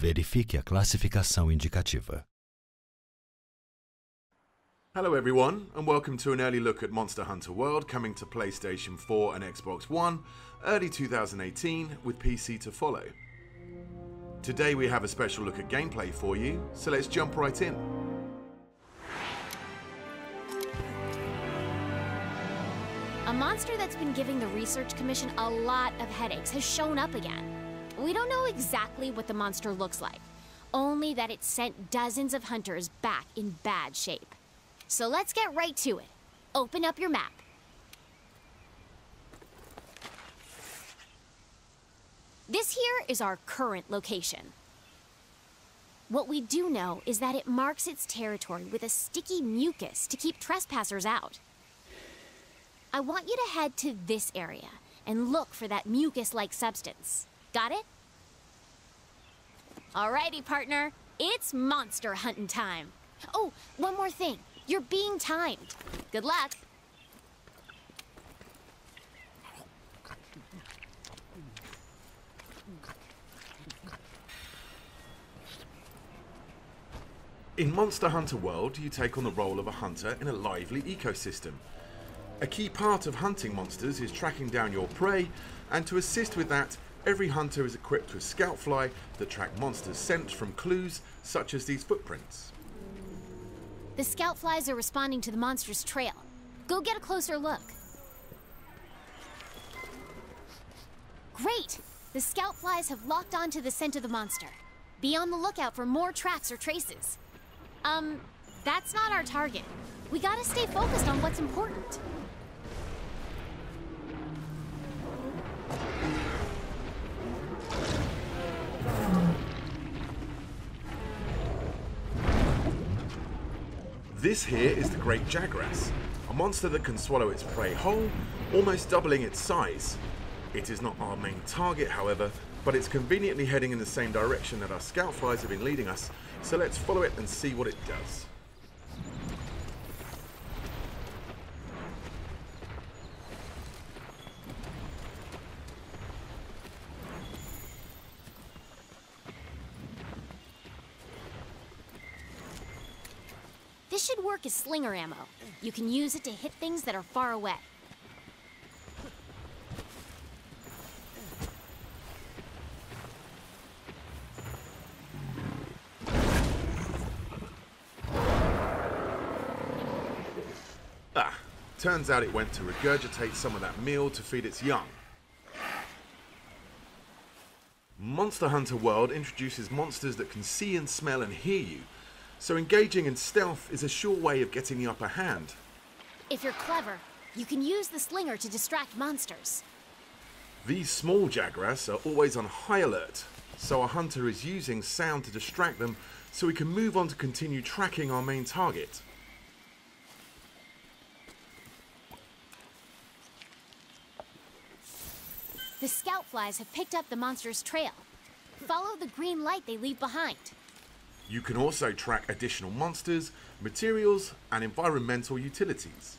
Verifique a classificação indicativa. Hello everyone, and welcome to an early look at Monster Hunter World, coming to PlayStation 4 and Xbox One, early 2018, with PC to follow. Today we have a special look at gameplay for you, so let's jump right in. A monster that's been giving the Research Commission a lot of headaches has shown up again. We don't know exactly what the monster looks like, only that it sent dozens of hunters back in bad shape. So let's get right to it. Open up your map. This here is our current location. What we do know is that it marks its territory with a sticky mucus to keep trespassers out. I want you to head to this area and look for that mucus-like substance. Got it? Alrighty, partner. It's monster hunting time. Oh, one more thing. You're being timed. Good luck. In Monster Hunter World, you take on the role of a hunter in a lively ecosystem. A key part of hunting monsters is tracking down your prey, and to assist with that, every hunter is equipped with scout fly that track monsters' scent from clues such as these footprints. The scout flies are responding to the monster's trail. Go get a closer look. Great! The scout flies have locked onto the scent of the monster. Be on the lookout for more tracks or traces. That's not our target. We gotta stay focused on what's important. This here is the Great Jagras, a monster that can swallow its prey whole, almost doubling its size. It is not our main target, however, but it's conveniently heading in the same direction that our scout flies have been leading us, so let's follow it and see what it does. This should work as slinger ammo. You can use it to hit things that are far away. Turns out it went to regurgitate some of that meal to feed its young. Monster Hunter World introduces monsters that can see and smell and hear you, so engaging in stealth is a sure way of getting the upper hand. If you're clever, you can use the slinger to distract monsters. These small Jagras are always on high alert, so a hunter is using sound to distract them so we can move on to continue tracking our main target. The scout flies have picked up the monster's trail. Follow the green light they leave behind. You can also track additional monsters, materials, and environmental utilities.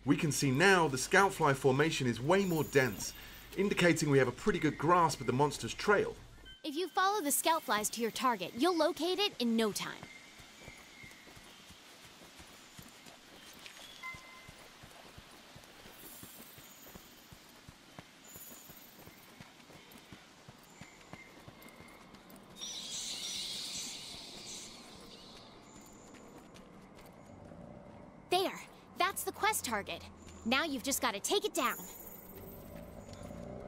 We can see now the scout fly formation is way more dense, indicating we have a pretty good grasp of the monster's trail. If you follow the scout flies to your target, you'll locate it in no time. There! That's the quest target. Now you've just got to take it down.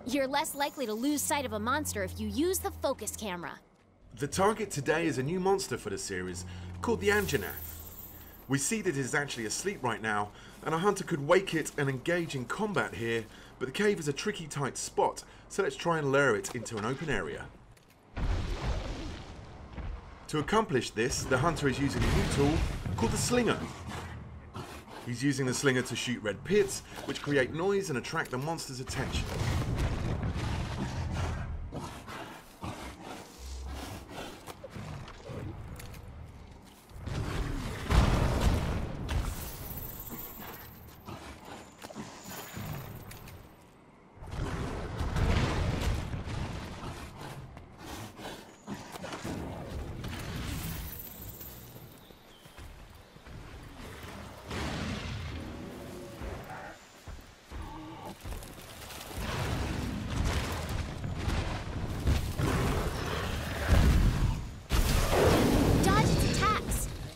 You're less likely to lose sight of a monster if you use the focus camera. The target today is a new monster for the series, called the Anjanath. We see that it is actually asleep right now, and a hunter could wake it and engage in combat here, but the cave is a tricky tight spot, so let's try and lure it into an open area. To accomplish this, the hunter is using a new tool called the Slinger. He's using the Slinger to shoot red pits, which create noise and attract the monster's attention.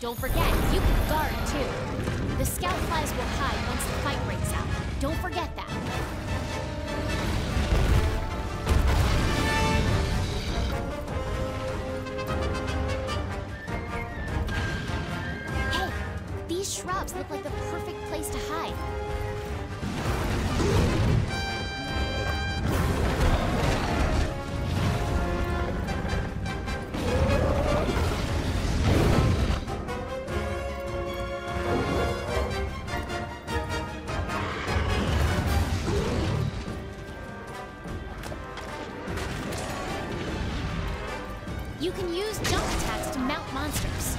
Don't forget, you can guard too. The scout flies will hide once the fight breaks out. Don't forget that. Hey, these shrubs look like the perfect place to hide. You can use jump attacks to mount monsters.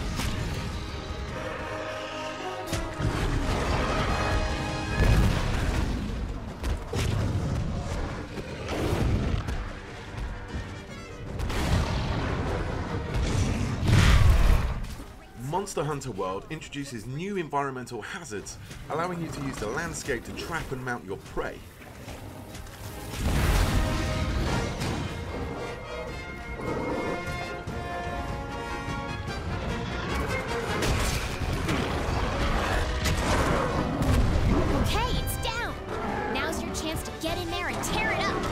Monster Hunter World introduces new environmental hazards, allowing you to use the landscape to trap and mount your prey. Okay, it's down! Now's your chance to get in there and tear it up!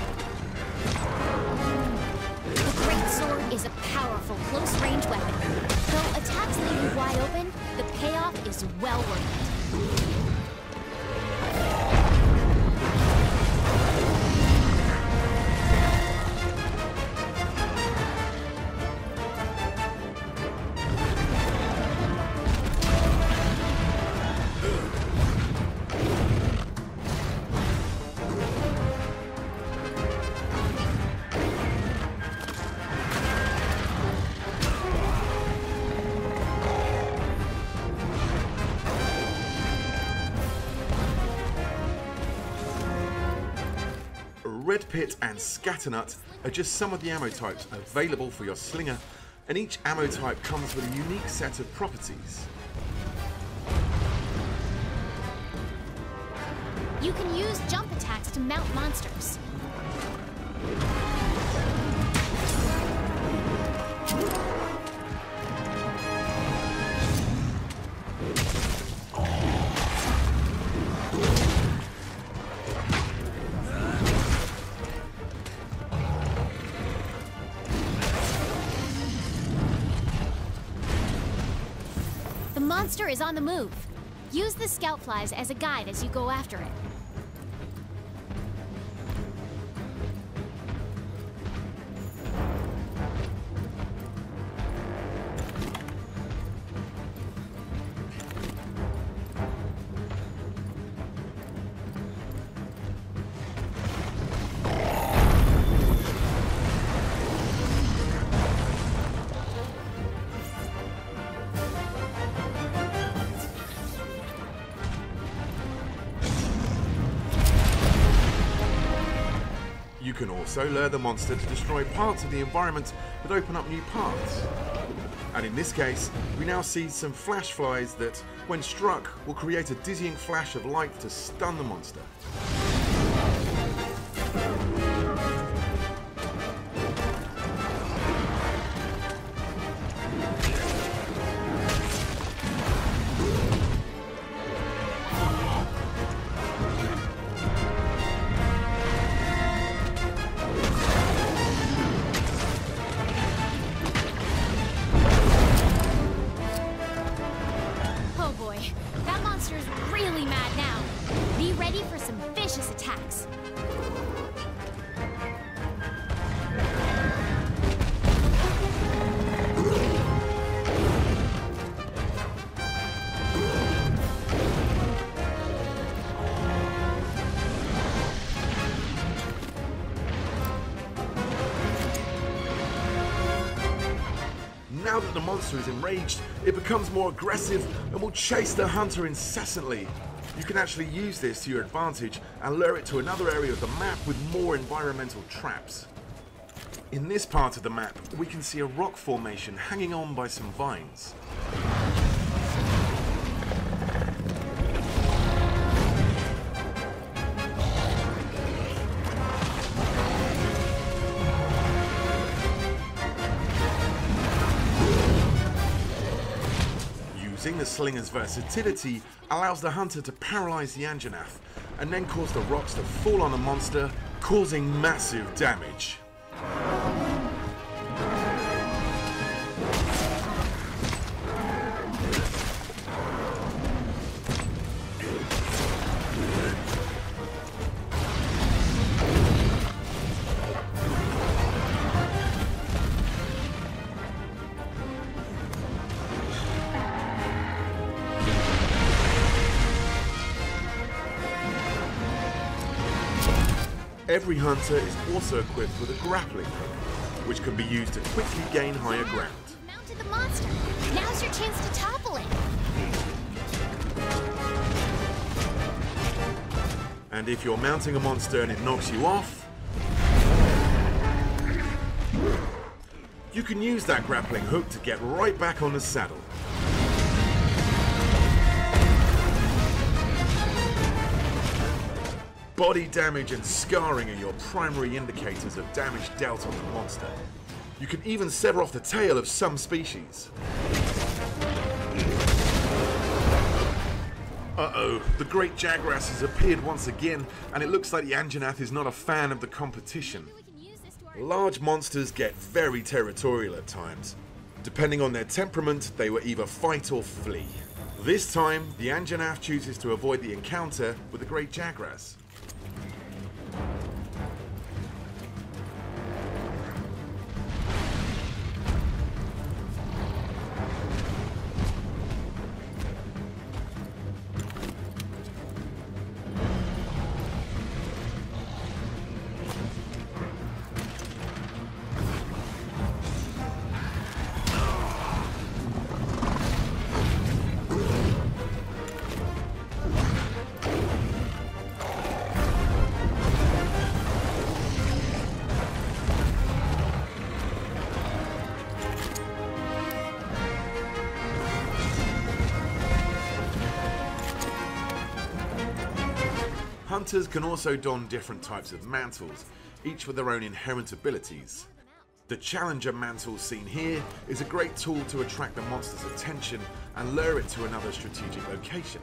The Great Sword is a powerful close-range weapon. Though attacks leave you wide open, the payoff is well worth it. Red Pit and Scatternut are just some of the ammo types available for your slinger, and each ammo type comes with a unique set of properties. You can use jump attacks to mount monsters. The monster is on the move. Use the scout flies as a guide as you go after it. You can also lure the monster to destroy parts of the environment that open up new paths. And in this case, we now see some flash flies that, when struck, will create a dizzying flash of light to stun the monster. Oh boy, that monster's really mad now. Be ready for some vicious attacks. Now that the monster is enraged, it becomes more aggressive and will chase the hunter incessantly. You can actually use this to your advantage and lure it to another area of the map with more environmental traps. In this part of the map, we can see a rock formation hanging on by some vines. using, the slinger's versatility allows the hunter to paralyze the Anjanath and then cause the rocks to fall on the monster, causing massive damage. Every hunter is also equipped with a grappling hook, which can be used to quickly gain higher ground. You've mounted the monster. Now's your chance to topple it. And if you're mounting a monster and it knocks you off, you can use that grappling hook to get right back on the saddle. Body damage and scarring are your primary indicators of damage dealt on the monster. You can even sever off the tail of some species. Uh-oh, the great Jagras has appeared once again, and it looks like the Anjanath is not a fan of the competition. Large monsters get very territorial at times. Depending on their temperament, they will either fight or flee. This time, the Anjanath chooses to avoid the encounter with the great Jagras. Hunters can also don different types of mantles, each with their own inherent abilities. The Challenger mantle seen here is a great tool to attract the monster's attention and lure it to another strategic location.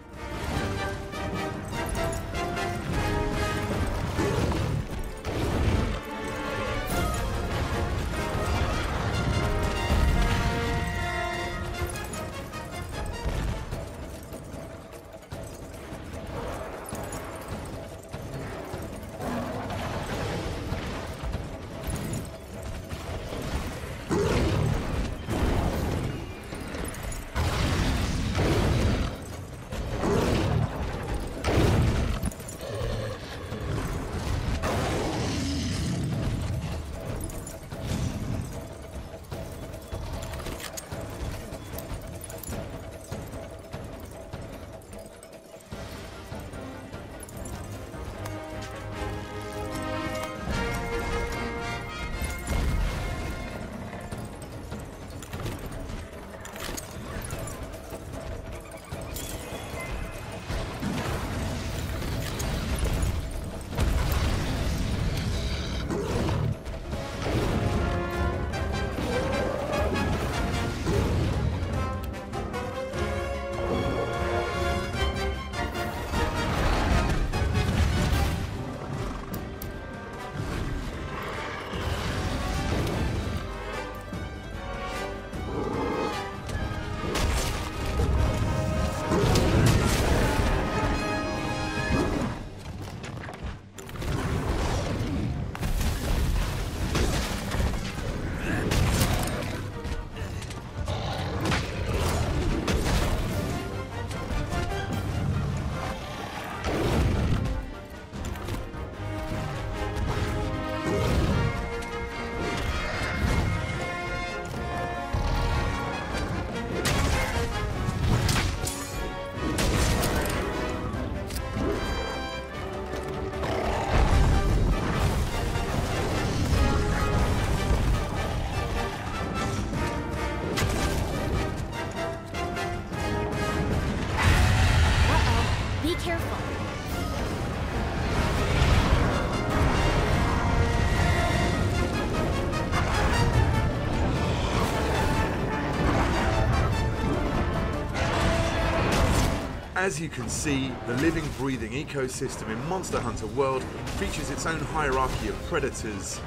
As you can see, the living, breathing ecosystem in Monster Hunter World features its own hierarchy of predators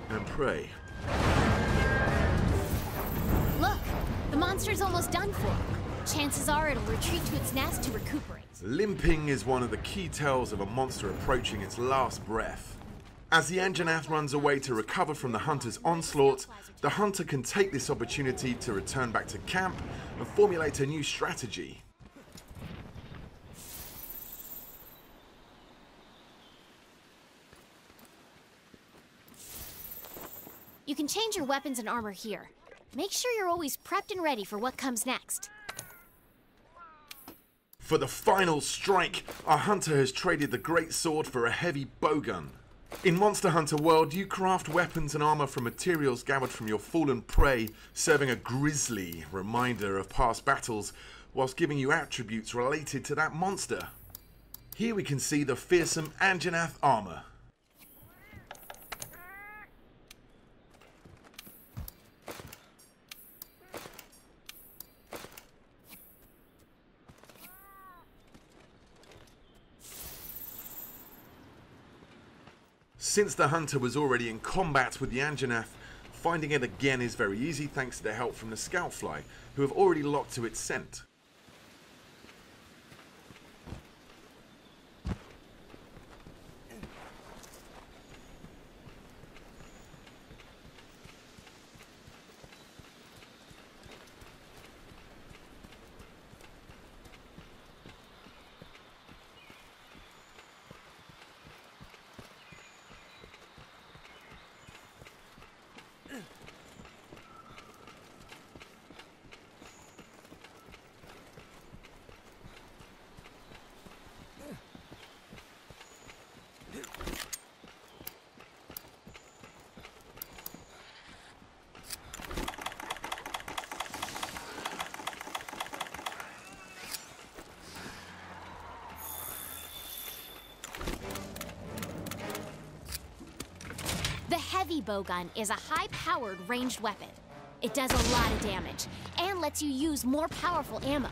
and prey. Look, the monster's almost done for. Chances are it'll retreat to its nest to recuperate. Limping is one of the key tells of a monster approaching its last breath. As the Anjanath runs away to recover from the hunter's onslaught, the hunter can take this opportunity to return back to camp and formulate a new strategy. You can change your weapons and armor here. Make sure you're always prepped and ready for what comes next. For the final strike, our hunter has traded the great sword for a heavy bowgun. In Monster Hunter World, you craft weapons and armor from materials gathered from your fallen prey, serving a grisly reminder of past battles, whilst giving you attributes related to that monster. Here we can see the fearsome Anjanath armor. Since the hunter was already in combat with the Anjanath, finding it again is very easy thanks to the help from the Scoutfly, who have already locked to its scent. The heavy bowgun is a high-powered ranged weapon. It does a lot of damage and lets you use more powerful ammo.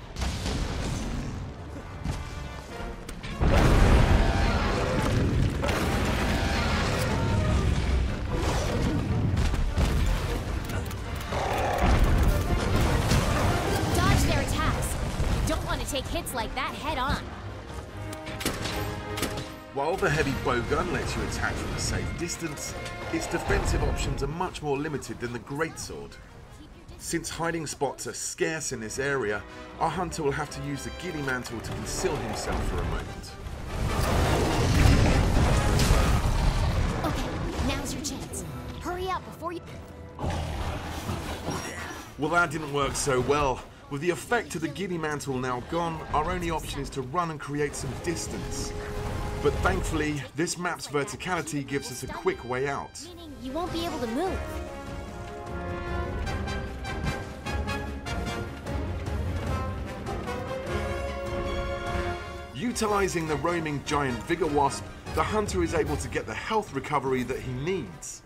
Dodge their attacks. You don't want to take hits like that head-on. While the heavy bowgun lets you attack from a safe distance, its defensive options are much more limited than the greatsword. Since hiding spots are scarce in this area, our hunter will have to use the ghillie mantle to conceal himself for a moment. Okay, now's your chance. Hurry up before you... Well, that didn't work so well. With the effect of the ghillie mantle now gone, our only option is to run and create some distance. But thankfully, this map's verticality gives us a quick way out. Meaning you won't be able to move. Utilizing the roaming giant Vigor Wasp, the hunter is able to get the health recovery that he needs.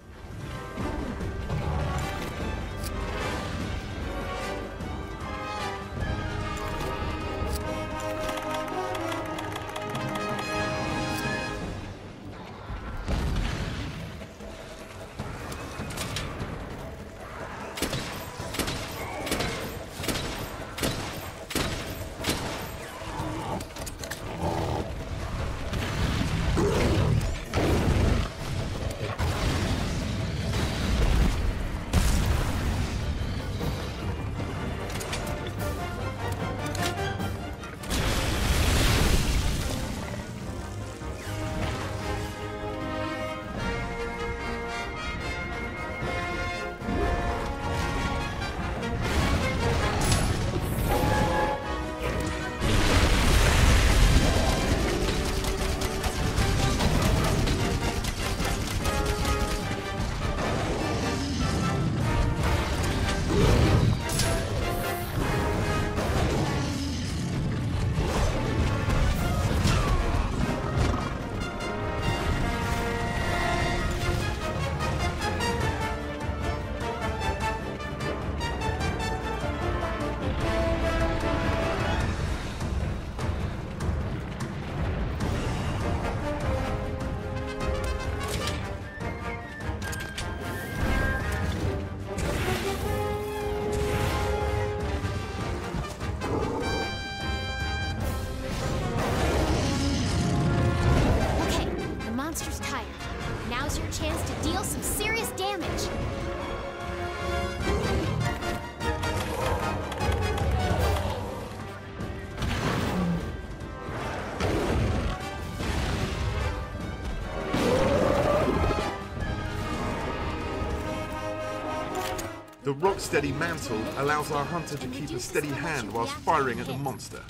The rock-steady mantle allows our hunter to keep a steady hand whilst firing at the monster.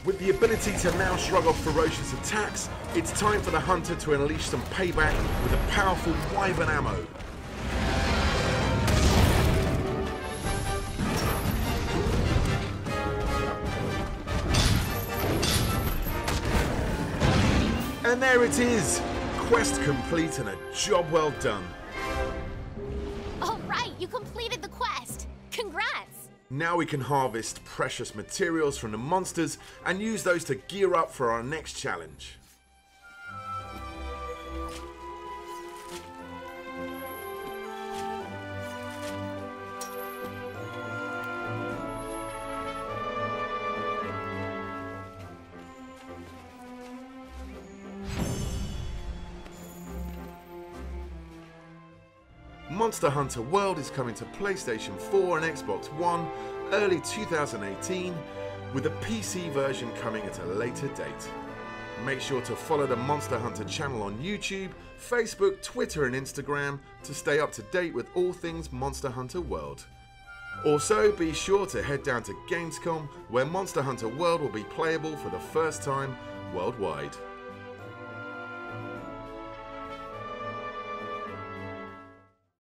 With the ability to now shrug off ferocious attacks, it's time for the hunter to unleash some payback with a powerful wyvern ammo. And there it is! Quest complete and a job well done. All right, you completed the quest. Congrats! Now we can harvest precious materials from the monsters and use those to gear up for our next challenge. Monster Hunter World is coming to PlayStation 4 and Xbox One early 2018, with a PC version coming at a later date. Make sure to follow the Monster Hunter channel on YouTube, Facebook, Twitter and Instagram to stay up to date with all things Monster Hunter World. Also, be sure to head down to Gamescom, where Monster Hunter World will be playable for the first time worldwide.